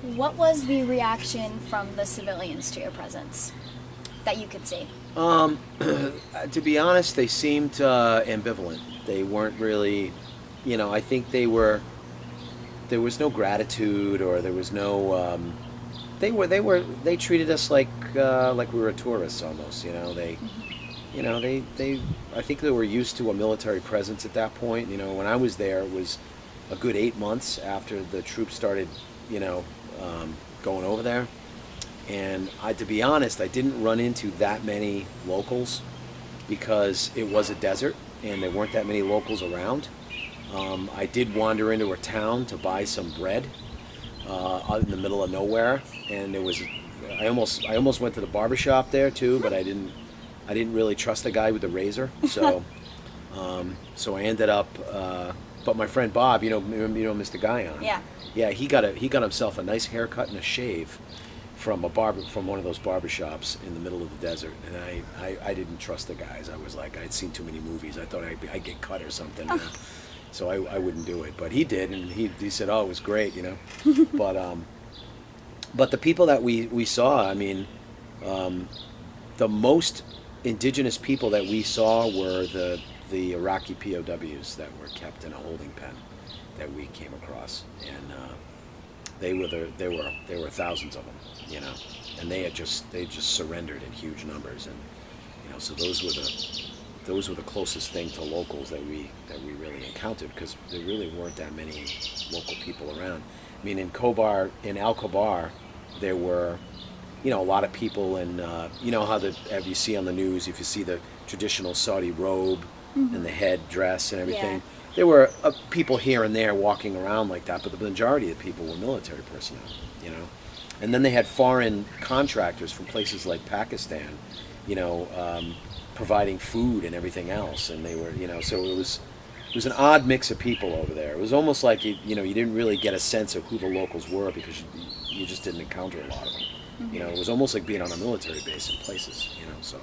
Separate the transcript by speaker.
Speaker 1: What was the reaction from the civilians to your presence that you could see?
Speaker 2: To be honest, they seemed ambivalent. They weren't really, I think there was no gratitude, or there was no, they treated us like we were tourists almost, they, I think they were used to a military presence at that point. When I was there, it was a good 8 months after the troops started, you know, going over there. And to be honest, I didn't run into that many locals because it was a desert and there weren't that many locals around. I did wander into a town to buy some bread out in the middle of nowhere, and I almost went to the barber shop there too, but I didn't really trust the guy with the razor, so I ended up. But my friend Bob, Mr. Guyon,
Speaker 1: Yeah.
Speaker 2: yeah, he got himself a nice haircut and a shave from one of those barber shops in the middle of the desert, and I didn't trust the guys. I was like, I'd seen too many movies. I thought I'd get cut or something, so I wouldn't do it. But he did, and he said, oh, it was great, But the people that we saw, I mean, the most indigenous people that we saw were the Iraqi POWs that were kept in a holding pen that we came across, and there were thousands of them, and they just surrendered in huge numbers, and so those were the closest thing to locals that we really encountered, because there really weren't that many local people around. I mean, in Al Khobar, there were, a lot of people, and have you see on the news, if you see the traditional Saudi robe and the head dress and everything.
Speaker 1: Yeah.
Speaker 2: There were people here and there walking around like that, but the majority of the people were military personnel, And then they had foreign contractors from places like Pakistan, providing food and everything else, and they were, so it was an odd mix of people over there. It was almost like you didn't really get a sense of who the locals were because you just didn't encounter a lot of them. It was almost like being on a military base in places, so.